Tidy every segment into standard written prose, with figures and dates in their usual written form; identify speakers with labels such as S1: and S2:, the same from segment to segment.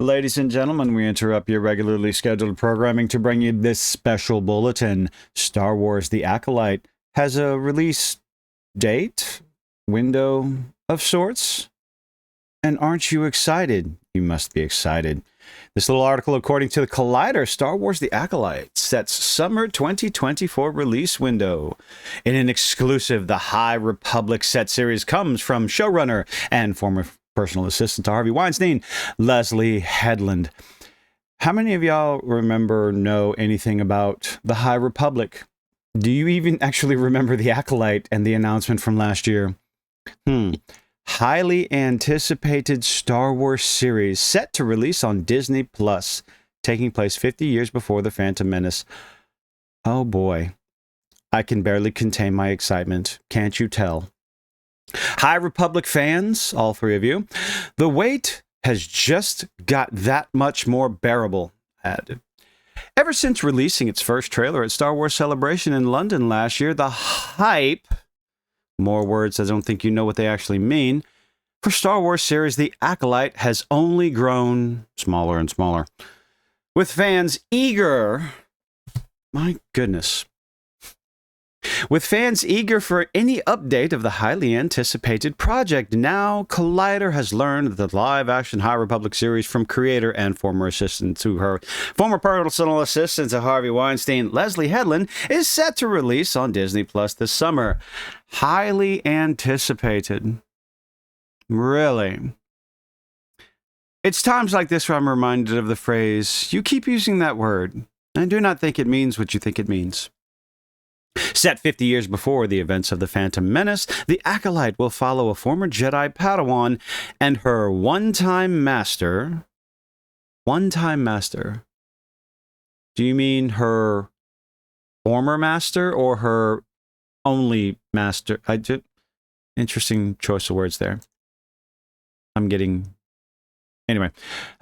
S1: Ladies and gentlemen, we interrupt your regularly scheduled programming to bring you this special bulletin. Star Wars The Acolyte has a release date, window of sorts. And aren't you excited? You must be excited. This little article, according to the Collider, Star Wars The Acolyte sets summer 2024 release window. In an exclusive, the High Republic set series comes from showrunner and former personal assistant to Harvey Weinstein, Leslie Headland. How many of y'all know anything about the High Republic? Do you even actually remember The Acolyte and the announcement from last year? Highly anticipated Star Wars series set to release on Disney Plus, taking place 50 years before The Phantom Menace. Oh boy, I can barely contain my excitement. Can't you tell? High Republic fans, all three of you, the wait has just got that much more bearable. Ever since releasing its first trailer at Star Wars Celebration in London last year, the hype, more words I don't think you know what they actually mean, for Star Wars series The Acolyte has only grown smaller and smaller. With fans eager, my goodness, with fans eager for any update of the highly anticipated project, now Collider has learned that the live-action High Republic series from creator and former assistant to her, former personal assistant to Harvey Weinstein, Leslie Headland, is set to release on Disney Plus this summer. Highly anticipated. Really? It's times like this where I'm reminded of the phrase, you keep using that word, and do not think it means what you think it means. Set 50 years before the events of The Phantom Menace, The Acolyte will follow a former Jedi Padawan and her one-time master. One-time master? Do you mean her former master or her only master? Interesting choice of words there. Anyway,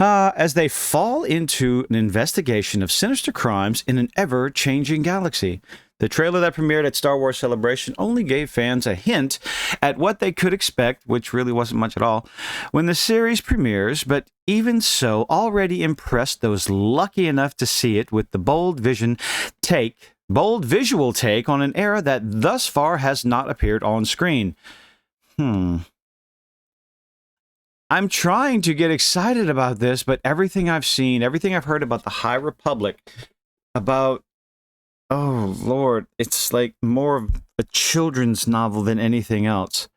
S1: as they fall into an investigation of sinister crimes in an ever-changing galaxy. The trailer that premiered at Star Wars Celebration only gave fans a hint at what they could expect, which really wasn't much at all, when the series premieres, but even so, already impressed those lucky enough to see it with the bold visual take on an era that thus far has not appeared on screen. I'm trying to get excited about this, but everything I've seen, everything I've heard about the High Republic, about, oh Lord, it's like more of a children's novel than anything else.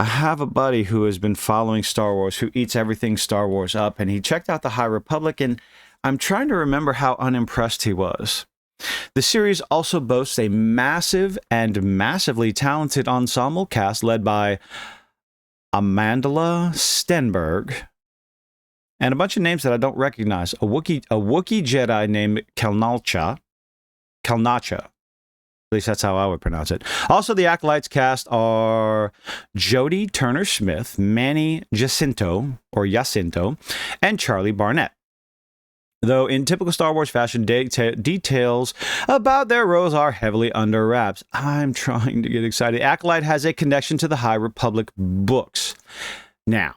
S1: I have a buddy who has been following Star Wars, who eats everything Star Wars up, and he checked out the High Republic, and I'm trying to remember how unimpressed he was. The series also boasts a massive and massively talented ensemble cast led by Amandla Stenberg, and a bunch of names that I don't recognize. A Wookiee Jedi named Kalnacha. At least that's how I would pronounce it. Also, the Acolytes cast are Jodie Turner-Smith, Manny Jacinto, and Charlie Barnett. Though in typical Star Wars fashion, details about their roles are heavily under wraps. I'm trying to get excited. Acolyte has a connection to the High Republic books. Now,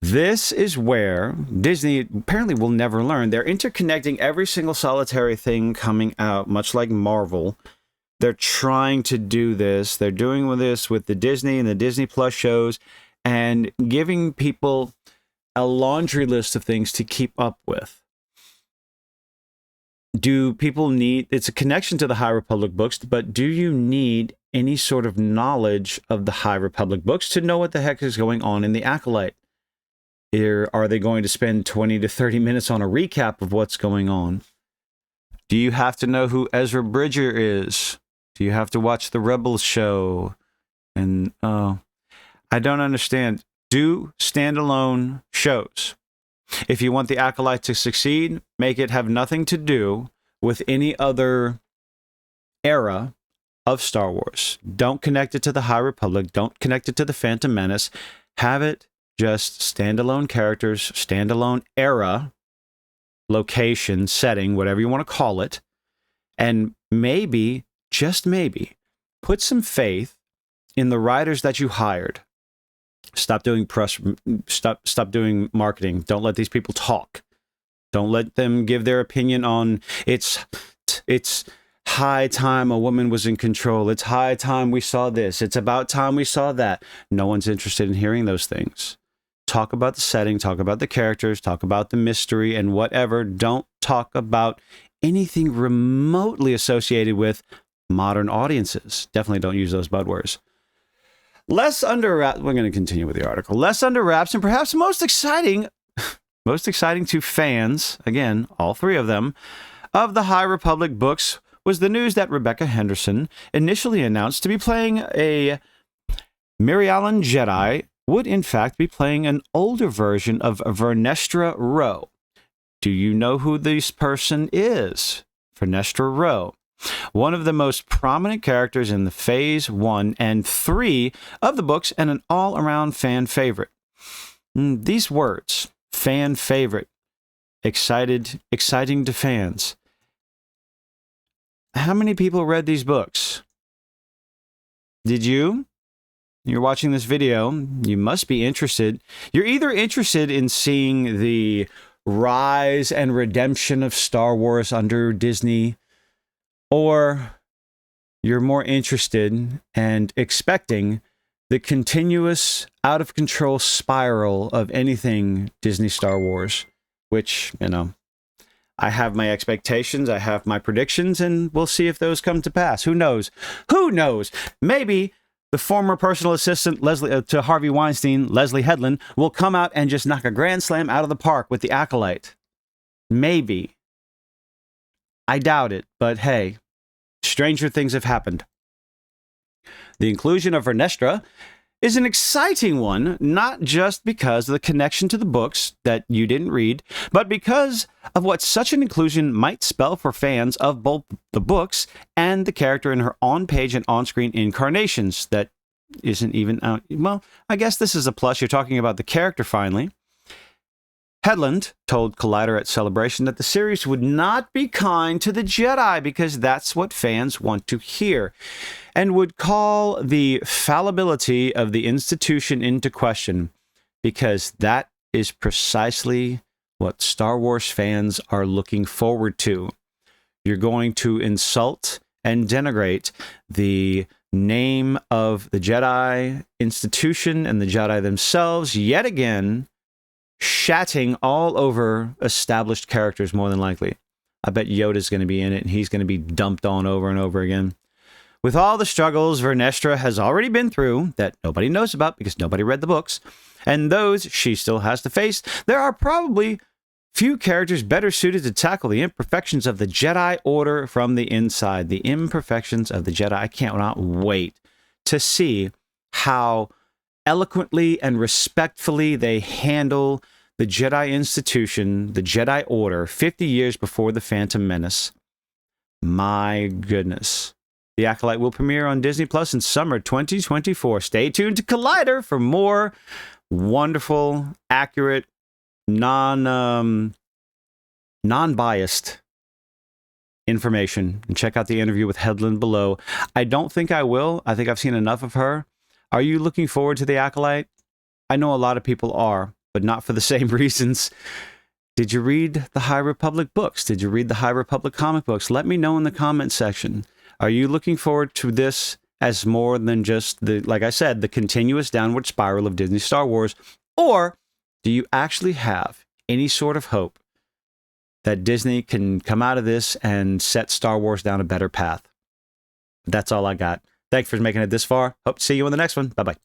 S1: this is where Disney apparently will never learn. They're interconnecting every single solitary thing coming out, much like Marvel. They're trying to do this. They're doing this with the Disney and the Disney Plus shows and giving people a laundry list of things to keep up with. Do people need, it's a connection to the High Republic books, but do you need any sort of knowledge of the High Republic books to know what the heck is going on in The Acolyte? Are they going to spend 20 to 30 minutes on a recap of what's going on? Do you have to know who Ezra Bridger is? Do you have to watch the Rebels show? And I don't understand. Do standalone shows. If you want The Acolyte to succeed, make it have nothing to do with any other era of Star Wars. Don't connect it to the High Republic. Don't connect it to the Phantom Menace. Have it just standalone characters, standalone era, location, setting, whatever you want to call it. And maybe, just maybe, put some faith in the writers that you hired. Stop doing press. Stop doing marketing. Don't let these people talk. Don't let them give their opinion on it's high time a woman was in control. It's high time we saw this. It's about time we saw that. No one's interested in hearing those things. Talk about the setting, talk about the characters, talk about the mystery and whatever. Don't talk about anything remotely associated with modern audiences. Definitely don't use those buzzwords. Less under wraps. We're going to continue with the article. Less under wraps, and perhaps most exciting to fans, again, all three of them, of the High Republic books was the news that Rebecca Henderson, initially announced to be playing a Mirialan Jedi, would in fact be playing an older version of Vernestra Rwoh. Do you know who this person is? Vernestra Rwoh. One of the most prominent characters in the Phase 1 and 3 of the books, and an all-around fan favorite. These words, fan favorite, exciting to fans. How many people read these books? Did you? You're watching this video, you must be interested. You're either interested in seeing the rise and redemption of Star Wars under Disney, or you're more interested and expecting the continuous out-of-control spiral of anything Disney Star Wars, which, you know, I have my expectations, I have my predictions, and we'll see if those come to pass. Who knows? Who knows? Maybe the former personal assistant to Harvey Weinstein, Leslie Headland, will come out and just knock a grand slam out of the park with the Acolyte. Maybe. I doubt it, but hey, stranger things have happened. The inclusion of Vernestra is an exciting one, not just because of the connection to the books that you didn't read, but because of what such an inclusion might spell for fans of both the books and the character in her on-page and on-screen incarnations that isn't even out. Well, I guess this is a plus. You're talking about the character finally. Headland told Collider at Celebration that the series would not be kind to the Jedi because that's what fans want to hear, and would call the fallibility of the institution into question because that is precisely what Star Wars fans are looking forward to. You're going to insult and denigrate the name of the Jedi institution and the Jedi themselves yet again, shatting all over established characters more than likely. I bet Yoda's going to be in it, and he's going to be dumped on over and over again. With all the struggles Vernestra has already been through that nobody knows about because nobody read the books, and those she still has to face, there are probably few characters better suited to tackle the imperfections of the Jedi Order from the inside. The imperfections of the Jedi. I cannot wait to see how eloquently and respectfully they handle the Jedi institution, the Jedi Order, 50 years before The Phantom Menace. My goodness. The Acolyte will premiere on Disney Plus in summer 2024. Stay tuned to Collider for more wonderful, accurate, non-biased information. And check out the interview with Headland below. I don't think I will. I think I've seen enough of her. Are you looking forward to the Acolyte? I know a lot of people are, but not for the same reasons. Did you read the High Republic books? Did you read the High Republic comic books? Let me know in the comment section. Are you looking forward to this as more than just the, like I said, the continuous downward spiral of Disney Star Wars? Or do you actually have any sort of hope that Disney can come out of this and set Star Wars down a better path? That's all I got. Thanks for making it this far. Hope to see you in the next one. Bye-bye.